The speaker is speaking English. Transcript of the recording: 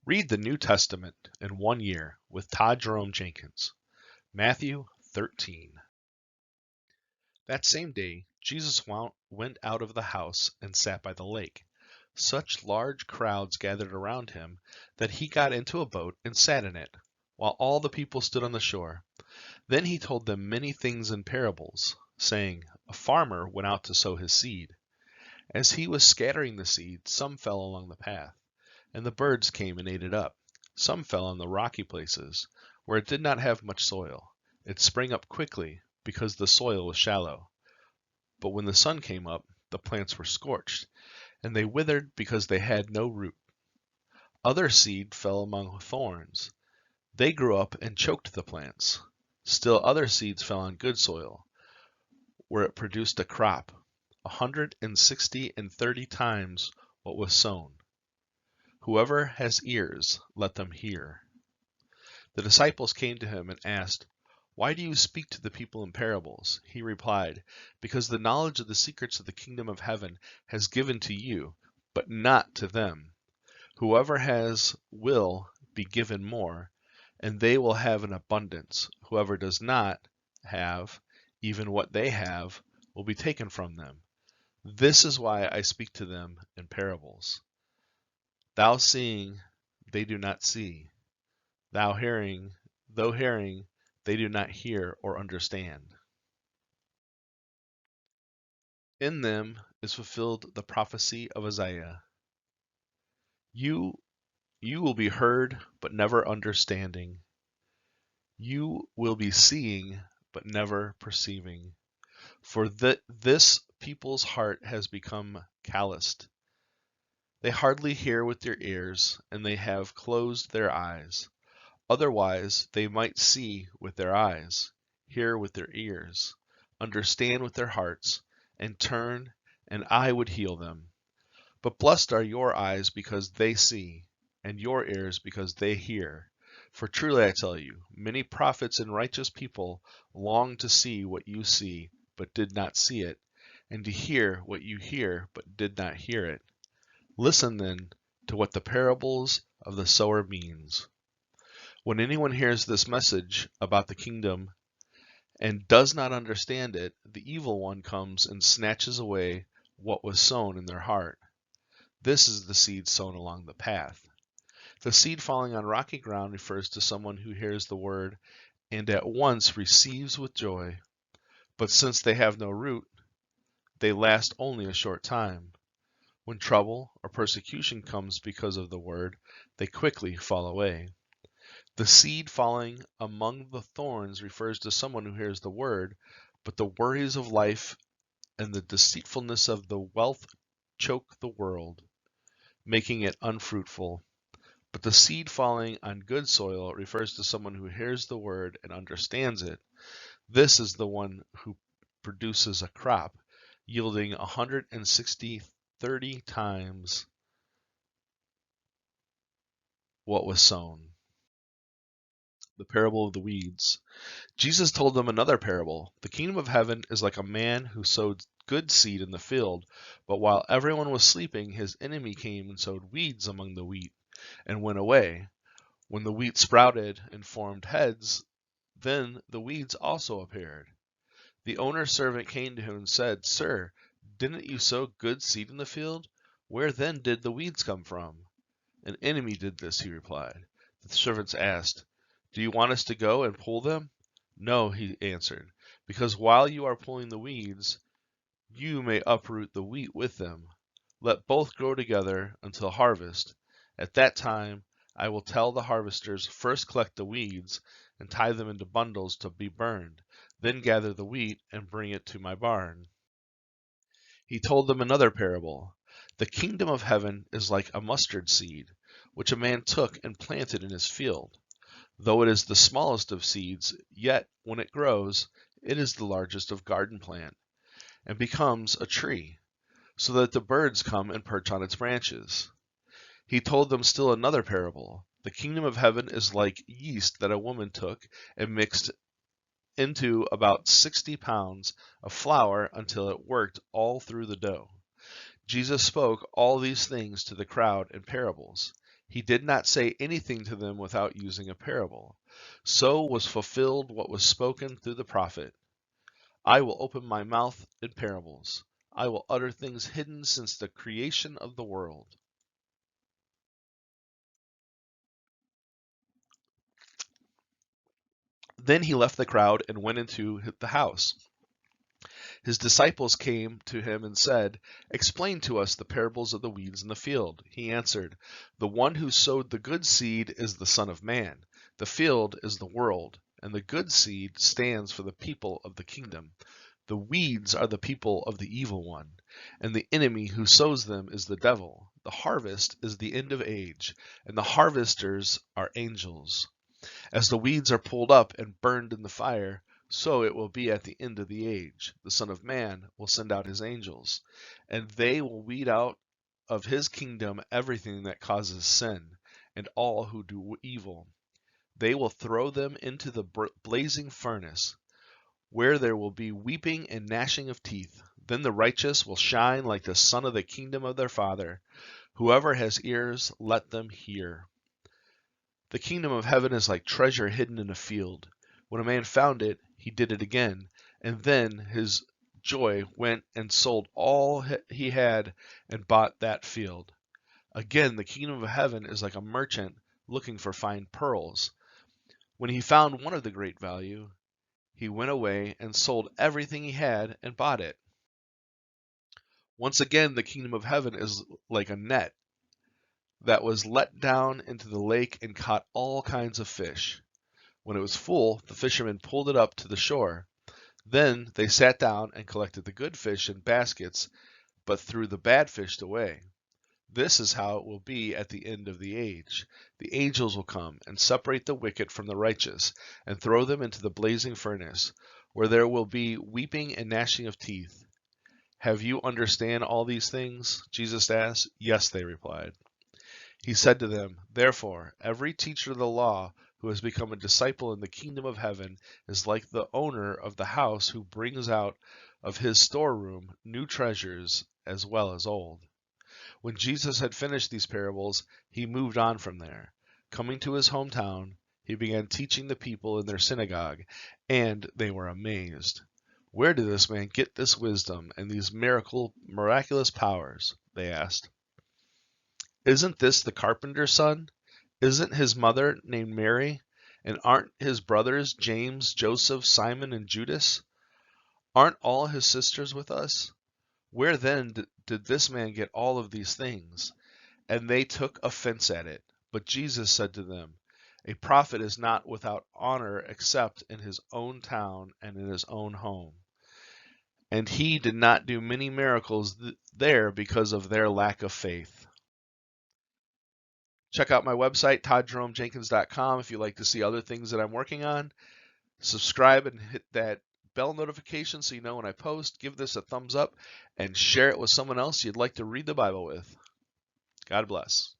Read the New Testament in 1 year with Todd Jerome Jenkins. Matthew 13. That same day, Jesus went out of the house and sat by the lake. Such large crowds gathered around him that he got into a boat and sat in it, while all the people stood on the shore. Then he told them many things in parables, saying, A farmer went out to sow his seed. As he was scattering the seed, some fell along the path, and the birds came and ate it up. Some fell on the rocky places, where it did not have much soil. It sprang up quickly, because the soil was shallow. But when the sun came up, the plants were scorched, and they withered because they had no root. Other seed fell among thorns. They grew up and choked the plants. Still other seeds fell on good soil, where it produced a crop, 160 and 30 times what was sown. Whoever has ears, let them hear. The disciples came to him and asked, Why do you speak to the people in parables? He replied, Because the knowledge of the secrets of the kingdom of heaven has given to you, but not to them. Whoever has will be given more, and they will have an abundance. Whoever does not have, even what they have, will be taken from them. This is why I speak to them in parables. Thou seeing, they do not see. Though hearing, they do not hear or understand. In them is fulfilled the prophecy of Isaiah. You will be heard, but never understanding. You will be seeing, but never perceiving. For this people's heart has become calloused. They hardly hear with their ears, and they have closed their eyes. Otherwise they might see with their eyes, hear with their ears, understand with their hearts, and turn, and I would heal them. But blessed are your eyes because they see, and your ears because they hear. For truly I tell you, many prophets and righteous people longed to see what you see, but did not see it, and to hear what you hear, but did not hear it. Listen then to what the parables of the sower means. When anyone hears this message about the kingdom and does not understand it, the evil one comes and snatches away what was sown in their heart. This is the seed sown along the path. The seed falling on rocky ground refers to someone who hears the word and at once receives with joy. But since they have no root, they last only a short time. When trouble or persecution comes because of the word, they quickly fall away. The seed falling among the thorns refers to someone who hears the word, but the worries of life and the deceitfulness of the wealth choke the word, making it unfruitful. But the seed falling on good soil refers to someone who hears the word and understands it. This is the one who produces a crop, yielding 160, 30 times what was sown. The parable of the weeds. Jesus told them another parable. The kingdom of heaven is like a man who sowed good seed in the field, but while everyone was sleeping, his enemy came and sowed weeds among the wheat and went away. When the wheat sprouted and formed heads, then the weeds also appeared. The owner's servant came to him and said, Sir, didn't you sow good seed in the field? Where then did the weeds come from? An enemy did this, he replied. The servants asked, Do you want us to go and pull them? No, he answered, because while you are pulling the weeds, you may uproot the wheat with them. Let both grow together until harvest. At that time, I will tell the harvesters, First collect the weeds and tie them into bundles to be burned, then gather the wheat and bring it to my barn. He told them another parable. The kingdom of heaven is like a mustard seed, which a man took and planted in his field. Though it is the smallest of seeds, yet when it grows, it is the largest of garden plant, and becomes a tree, so that the birds come and perch on its branches. He told them still another parable. The kingdom of heaven is like yeast that a woman took and mixed into about 60 pounds of flour until it worked all through the dough. Jesus spoke all these things to the crowd in parables. He did not say anything to them without using a parable. So was fulfilled what was spoken through the prophet. I will open my mouth in parables. I will utter things hidden since the creation of the world. Then he left the crowd and went into the house. His disciples came to him and said, "Explain to us the parables of the weeds in the field." He answered, "The one who sowed the good seed is the Son of Man. The field is the world, and the good seed stands for the people of the kingdom. The weeds are the people of the evil one, and the enemy who sows them is the devil. The harvest is the end of age, and the harvesters are angels. As the weeds are pulled up and burned in the fire, so it will be at the end of the age. The Son of Man will send out his angels, and they will weed out of his kingdom everything that causes sin, and all who do evil. They will throw them into the blazing furnace, where there will be weeping and gnashing of teeth. Then the righteous will shine like the sun of the kingdom of their Father. Whoever has ears, let them hear. The kingdom of heaven is like treasure hidden in a field. When a man found it, he did it again, and then his joy went and sold all he had and bought that field. Again, the kingdom of heaven is like a merchant looking for fine pearls. When he found one of the great value, he went away and sold everything he had and bought it. Once again, the kingdom of heaven is like a net that was let down into the lake and caught all kinds of fish. When it was full, the fishermen pulled it up to the shore. Then they sat down and collected the good fish in baskets, but threw the bad fish away. This is how it will be at the end of the age. The angels will come and separate the wicked from the righteous, and throw them into the blazing furnace, where there will be weeping and gnashing of teeth. Have you understand all these things? Jesus asked. Yes, they replied. He said to them, "Therefore, every teacher of the law who has become a disciple in the kingdom of heaven is like the owner of the house who brings out of his storeroom new treasures as well as old." When Jesus had finished these parables, he moved on from there. Coming to his hometown, he began teaching the people in their synagogue, and they were amazed. "Where did this man get this wisdom and these miraculous powers?" they asked. "Isn't this the carpenter's son? Isn't his mother named Mary? And aren't his brothers James, Joseph, Simon, and Judas? Aren't all his sisters with us? Where then did this man get all of these things?" And they took offense at it. But Jesus said to them, "A prophet is not without honor except in his own town and in his own home." And he did not do many miracles there because of their lack of faith. Check out my website, toddjeromejenkins.com, if you'd like to see other things that I'm working on. Subscribe and hit that bell notification so you know when I post. Give this a thumbs up and share it with someone else you'd like to read the Bible with. God bless.